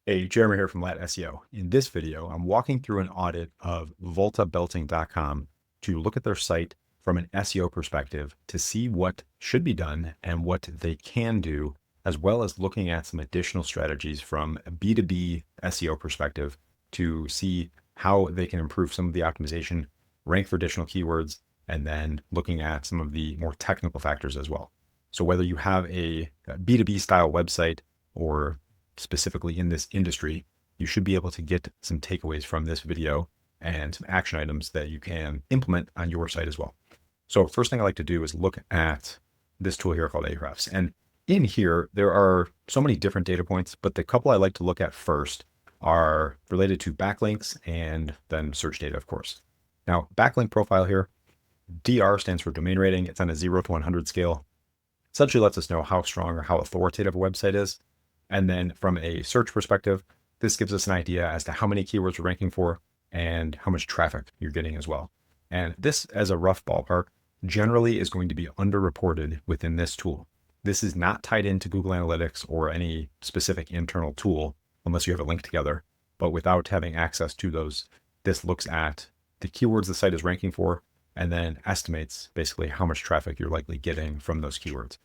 Hey, Jeremy here from Lat SEO. In this video, I'm walking through an audit of voltabelting.com to look at their site from an SEO perspective to see what should be done and what they can do, as well as looking at some additional strategies from a B2B SEO perspective to see how they can improve some of the optimization, rank for additional keywords, and then looking at some of the more technical factors as well. So whether you have a B2B style website or specifically in this industry, you should be able to get some takeaways from this video and some action items that you can implement on your site as well. So first thing I like to do is look at this tool here called Ahrefs. And in here, there are so many different data points, but the couple I like to look at first are related to backlinks and then search data, of course. Now, backlink profile here, DR stands for domain rating. It's on a 0 to 100 scale. Essentially lets us know how strong or how authoritative a website is. And then from a search perspective, this gives us an idea as to how many keywords we're ranking for and how much traffic you're getting as well. And this, as a rough ballpark, generally is going to be underreported within this tool. This is not tied into Google Analytics or any specific internal tool unless you have it linked together. But without having access to those, this looks at the keywords the site is ranking for and then estimates basically how much traffic you're likely getting from those keywords.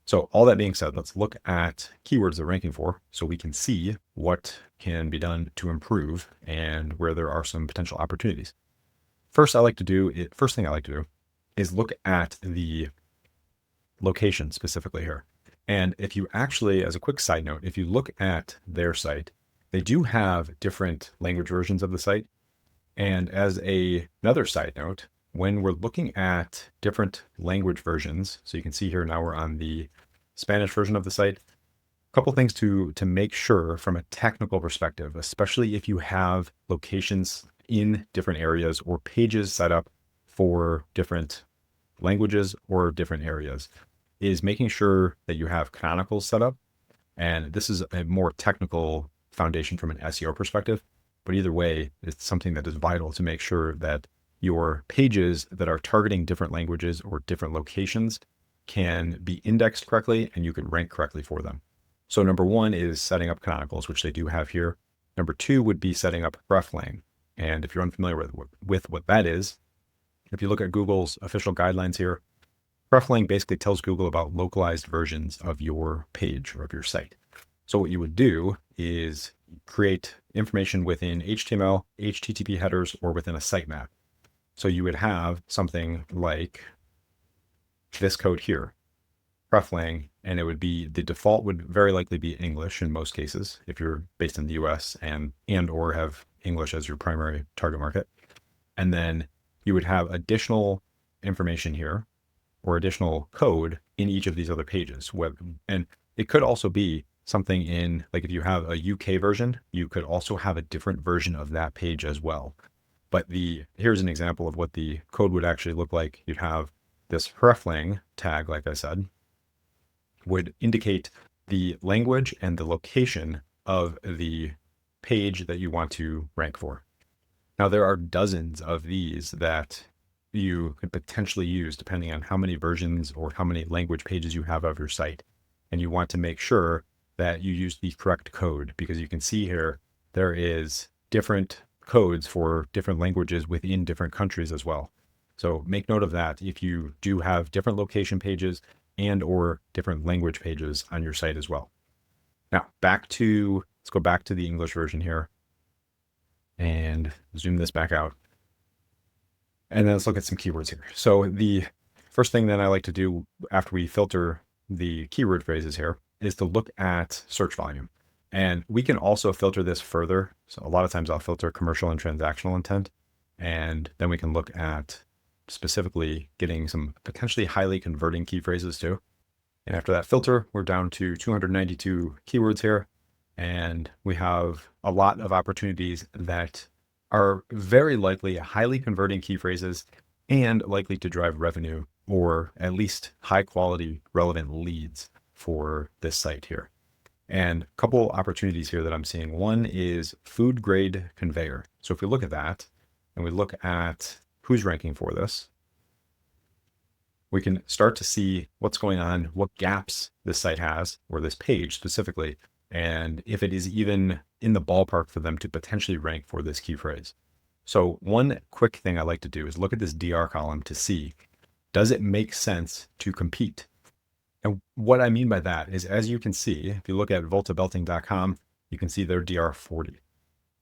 So all that being said, let's look at keywords they're ranking for so we can see what can be done to improve and where there are some potential opportunities. First thing I like to do is look at the location specifically here. And if you actually, as a quick side note, if you look at their site, they do have different language versions of the site. And as another side note, when we're looking at different language versions, so you can see here now we're on the Spanish version of the site, a couple things to make sure from a technical perspective, especially if you have locations in different areas or pages set up for different languages or different areas, is making sure that you have canonicals set up. And this is a more technical foundation from an SEO perspective, but either way, it's something that is vital to make sure that your pages that are targeting different languages or different locations can be indexed correctly and you can rank correctly for them. So number one is setting up canonicals, which they do have here. Number two would be setting up hreflang. And if you're unfamiliar with what that is, if you look at Google's official guidelines here, hreflang basically tells Google about localized versions of your page or of your site. So what you would do is create information within HTML, HTTP headers, or within a sitemap. So you would have something like this code here, hreflang, and it would be, the default would very likely be English in most cases, if you're based in the US and or have English as your primary target market. And then you would have additional information here or additional code in each of these other pages. And it could also be something in, like if you have a UK version, you could also have a different version of that page as well. But here's an example of what the code would actually look like. You'd have this hreflang tag, like I said, would indicate the language and the location of the page that you want to rank for. Now, there are dozens of these that you could potentially use depending on how many versions or how many language pages you have of your site. And you want to make sure that you use the correct code, because you can see here, there is different codes for different languages within different countries as well. So make note of that if you do have different location pages and or different language pages on your site as well. Now let's go back to the English version here and zoom this back out. And then let's look at some keywords here. So the first thing that I like to do after we filter the keyword phrases here is to look at search volume. And we can also filter this further. So a lot of times I'll filter commercial and transactional intent, and then we can look at specifically getting some potentially highly converting key phrases too. And after that filter, we're down to 292 keywords here. And we have a lot of opportunities that are very likely highly converting key phrases and likely to drive revenue or at least high quality relevant leads for this site here. And a couple opportunities here that I'm seeing. One is food grade conveyor. So if we look at that and we look at who's ranking for this, we can start to see what's going on, what gaps this site has, or this page specifically, and if it is even in the ballpark for them to potentially rank for this key phrase. So one quick thing I like to do is look at this DR column to see, does it make sense to compete? And what I mean by that is, as you can see, if you look at voltabelting.com, you can see their DR 40.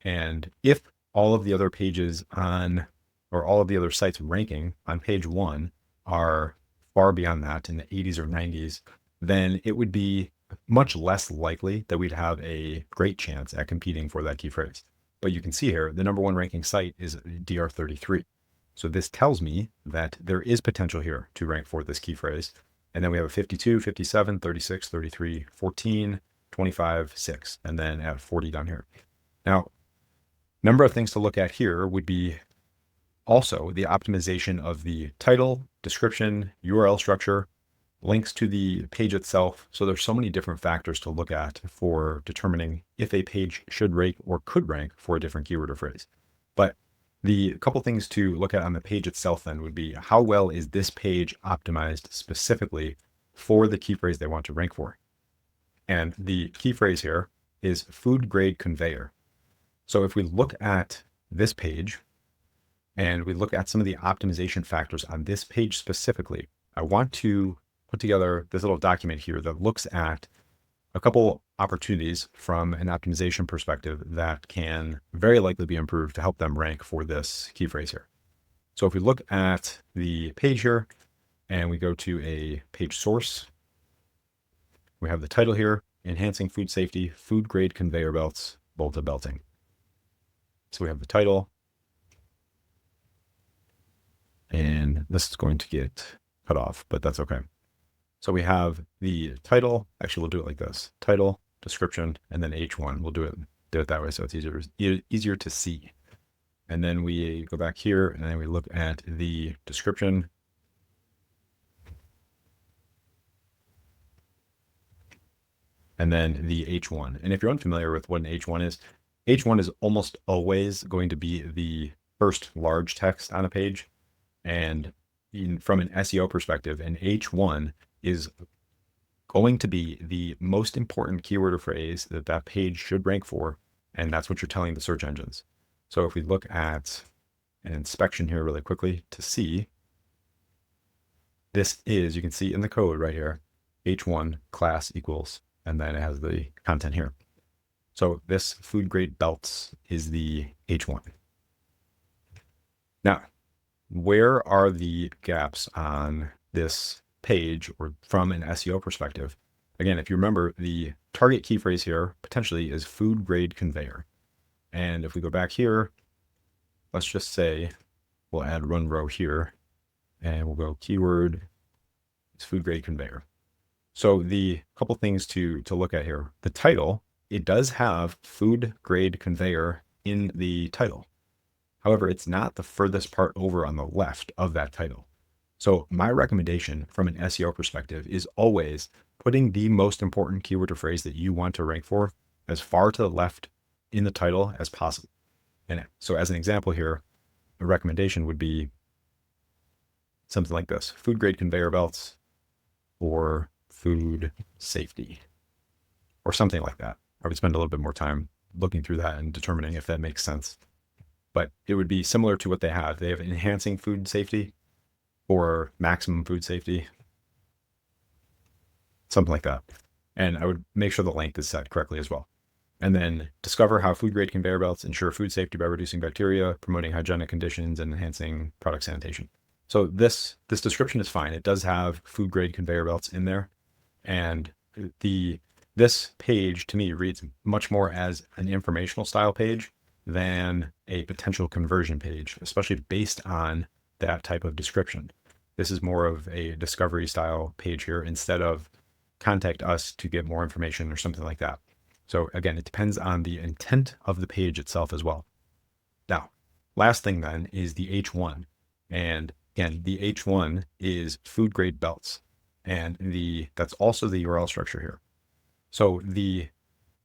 And if all of the other pages on, or all of the other sites ranking on page 1 are far beyond that in the 80s or 90s, then it would be much less likely that we'd have a great chance at competing for that key phrase. But you can see here, the #1 ranking site is DR 33. So this tells me that there is potential here to rank for this key phrase. And then we have a 52, 57, 36, 33, 14, 25, 6, and then at 40 down here. Now, number of things to look at here would be also the optimization of the title, description, URL structure, links to the page itself. So there's so many different factors to look at for determining if a page should rank or could rank for a different keyword or phrase. But the couple things to look at on the page itself then would be, how well is this page optimized specifically for the key phrase they want to rank for? And the key phrase here is food grade conveyor. So if we look at this page and we look at some of the optimization factors on this page specifically, I want to put together this little document here that looks at a couple opportunities from an optimization perspective that can very likely be improved to help them rank for this key phrase here. So if we look at the page here and we go to a page source, we have the title here, enhancing food safety, food grade conveyor belts, Volta belting. So we have the title, and this is going to get cut off, but that's okay. So we have the title. Actually, we'll do it like this: title, description, and then H1. We'll do it that way so it's easier to see. And then we go back here and then we look at the description. And then the H1. And if you're unfamiliar with what an H1 is almost always going to be the first large text on a page. And from an SEO perspective, an H1 is going to be the most important keyword or phrase that that page should rank for. And that's what you're telling the search engines. So if we look at an inspection here really quickly to see, this is, you can see in the code right here, H1 class equals, and then it has the content here. So this food grade belts is the H1. Now, where are the gaps on this page or from an SEO perspective? Again, if you remember, the target key phrase here potentially is food grade conveyor. And if we go back here, let's just say we'll add one row here and we'll go keyword, it's food grade conveyor. So the couple things to look at here, the title, it does have food grade conveyor in the title. However, it's not the furthest part over on the left of that title. So my recommendation from an SEO perspective is always putting the most important keyword or phrase that you want to rank for as far to the left in the title as possible. And so as an example here, a recommendation would be something like this: food grade conveyor belts or food safety or something like that. I would spend a little bit more time looking through that and determining if that makes sense. But it would be similar to what they have. They have enhancing food safety or maximum food safety, something like that. And I would make sure the length is set correctly as well. And then discover how food grade conveyor belts ensure food safety by reducing bacteria, promoting hygienic conditions, and enhancing product sanitation. So this description is fine. It does have food grade conveyor belts in there. And this page to me reads much more as an informational style page than a potential conversion page, especially based on that type of description. This is more of a discovery style page here instead of contact us to get more information or something like that. So again, it depends on the intent of the page itself as well. Now, last thing then is the H1. And again, the H1 is food grade belts. And that's also the URL structure here. So the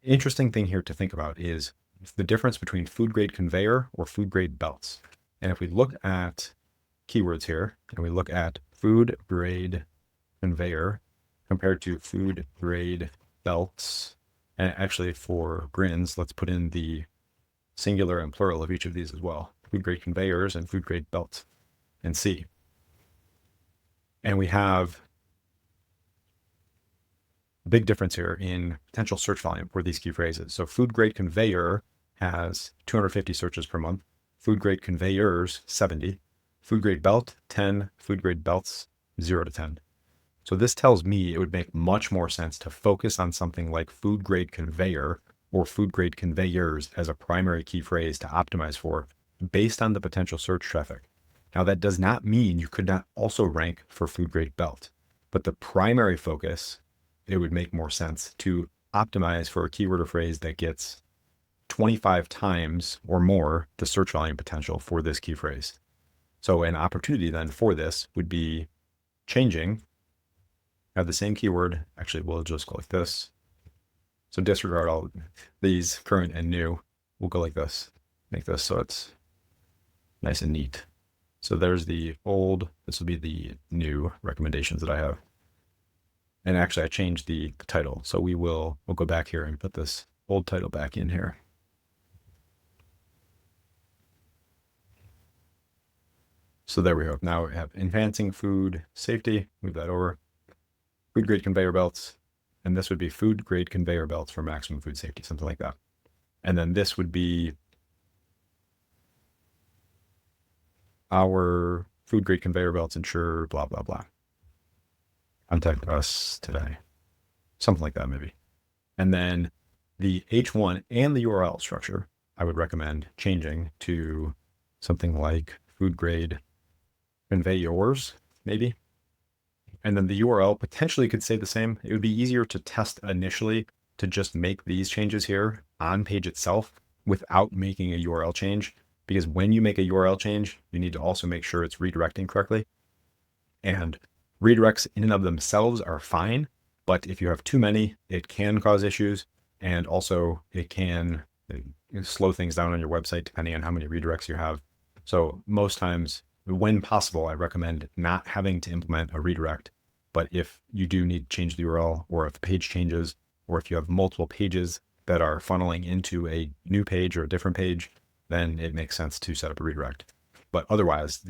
interesting thing here to think about is the difference between food grade conveyor or food grade belts. And if we look at keywords here and we look at food grade conveyor compared to food grade belts, And actually for grins, let's put in the singular and plural of each of these as well. Food grade conveyors and food grade belts, and see. And we have a big difference here in potential search volume for these key phrases. So food grade conveyor has 250 searches per month. Food grade conveyors, 70. Food grade belt, 10. Food grade belts, 0 to 10. So this tells me it would make much more sense to focus on something like food grade conveyor or food grade conveyors as a primary key phrase to optimize for based on the potential search traffic. Now, that does not mean you could not also rank for food grade belt, but the primary focus, it would make more sense to optimize for a keyword or phrase that gets 25 times or more the search volume potential for this key phrase. So an opportunity then for this would be changing, have the same keyword. Actually, we'll just go like this. So disregard all these current and new. We'll go like this, make this so it's nice and neat. So there's the old, this will be the new recommendations that I have. And actually I changed the title. So we'll go back here and put this old title back in here. So there we go. Now we have enhancing food safety, move that over. Food grade conveyor belts, and this would be food grade conveyor belts for maximum food safety, something like that. And then this would be our food grade conveyor belts ensure blah, blah, blah. Contact us today. Something like that, maybe. And then the H1 and the URL structure, I would recommend changing to something like food grade conveyors, maybe. And then the URL potentially could say the same. It would be easier to test initially to just make these changes here on page itself without making a URL change. Because when you make a URL change, you need to also make sure it's redirecting correctly. And redirects in and of themselves are fine, but if you have too many, it can cause issues. And also it can slow things down on your website depending on how many redirects you have. So most times, when possible, I recommend not having to implement a redirect. But if you do need to change the URL, or if the page changes, or if you have multiple pages that are funneling into a new page or a different page, then it makes sense to set up a redirect. But otherwise,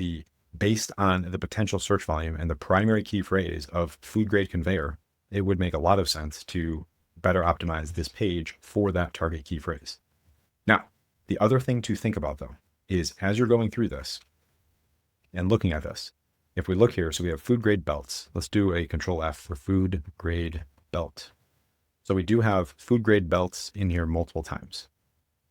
based on the potential search volume and the primary key phrase of food grade conveyor, it would make a lot of sense to better optimize this page for that target key phrase. Now, the other thing to think about though, is as you're going through this and looking at this, if we look here, so we have food grade belts. Let's do a control F for food grade belt. So we do have food grade belts in here multiple times,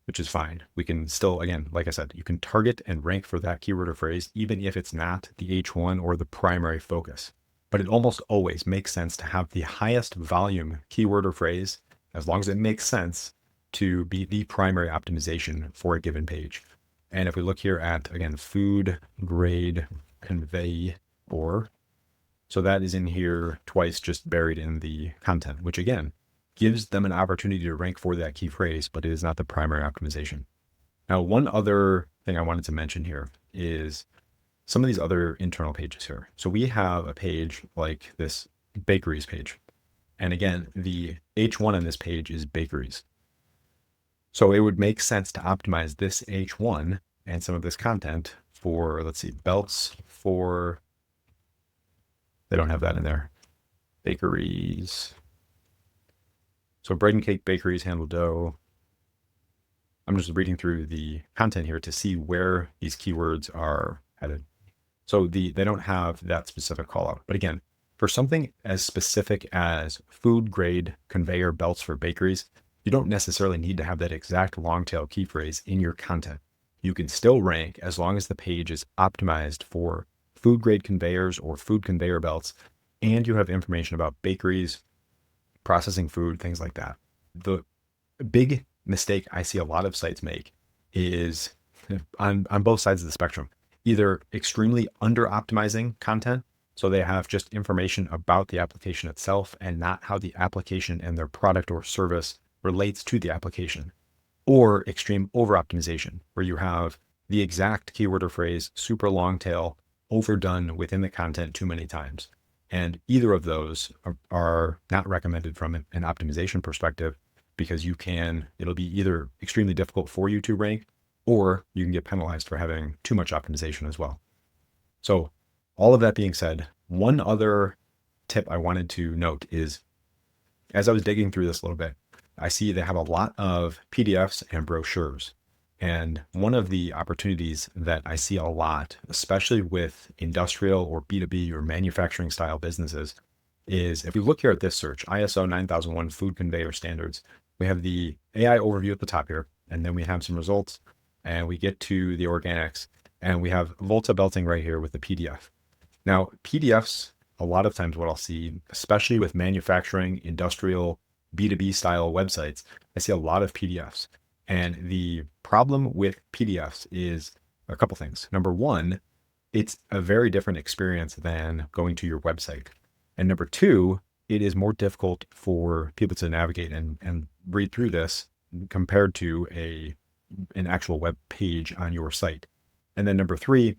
which is fine. We can still, again, like I said, you can target and rank for that keyword or phrase, even if it's not the H1 or the primary focus. But it almost always makes sense to have the highest volume keyword or phrase, as long as it makes sense, to be the primary optimization for a given page. And if we look here at, again, food grade convey, so that is in here twice, just buried in the content, which again, gives them an opportunity to rank for that key phrase, but it is not the primary optimization. Now, one other thing I wanted to mention here is some of these other internal pages here. So we have a page like this bakeries page. And again, the H1 on this page is bakeries. So it would make sense to optimize this H1 and some of this content for, let's see, belts for, they don't have that in there, bakeries. So bread and cake bakeries handle dough. I'm just reading through the content here to see where these keywords are headed. So they don't have that specific call out. But again, for something as specific as food grade conveyor belts for bakeries, you don't necessarily need to have that exact long tail key phrase in your content. You can still rank as long as the page is optimized for food grade conveyors or food conveyor belts, and you have information about bakeries, processing food, things like that. The big mistake I see a lot of sites make is on both sides of the spectrum, either extremely under optimizing content, so they have just information about the application itself and not how the application and their product or service relates to the application, or extreme over optimization, where you have the exact keyword or phrase, super long tail, overdone within the content too many times. And either of those are not recommended from an optimization perspective, because it'll be either extremely difficult for you to rank, or you can get penalized for having too much optimization as well. So all of that being said, one other tip I wanted to note is, as I was digging through this a little bit, I see they have a lot of PDFs and brochures. And one of the opportunities that I see a lot, especially with industrial or B2B or manufacturing style businesses, is if you look here at this search, ISO 9001 food conveyor standards, we have the AI overview at the top here, and then we have some results, and we get to the organics, and we have Volta belting right here with the PDF. Now, PDFs, a lot of times what I'll see, especially with manufacturing, industrial, B2B style websites, I see a lot of PDFs. And the problem with PDFs is a couple things. Number one, it's a very different experience than going to your website. And number two, it is more difficult for people to navigate and read through this compared to an actual web page on your site. And then number three,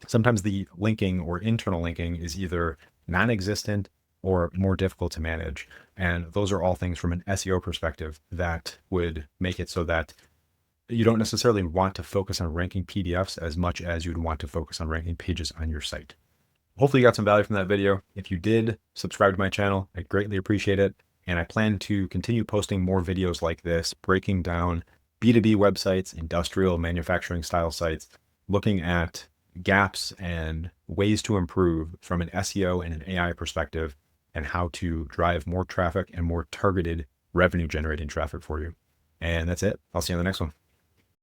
sometimes the linking or internal linking is either non-existent or more difficult to manage. And those are all things from an SEO perspective that would make it so that you don't necessarily want to focus on ranking PDFs as much as you'd want to focus on ranking pages on your site. Hopefully you got some value from that video. If you did, subscribe to my channel. I greatly appreciate it. And I plan to continue posting more videos like this, breaking down B2B websites, industrial manufacturing style sites, looking at gaps and ways to improve from an SEO and an AI perspective, and how to drive more traffic and more targeted revenue generating traffic for you. And that's it. I'll see you on the next one.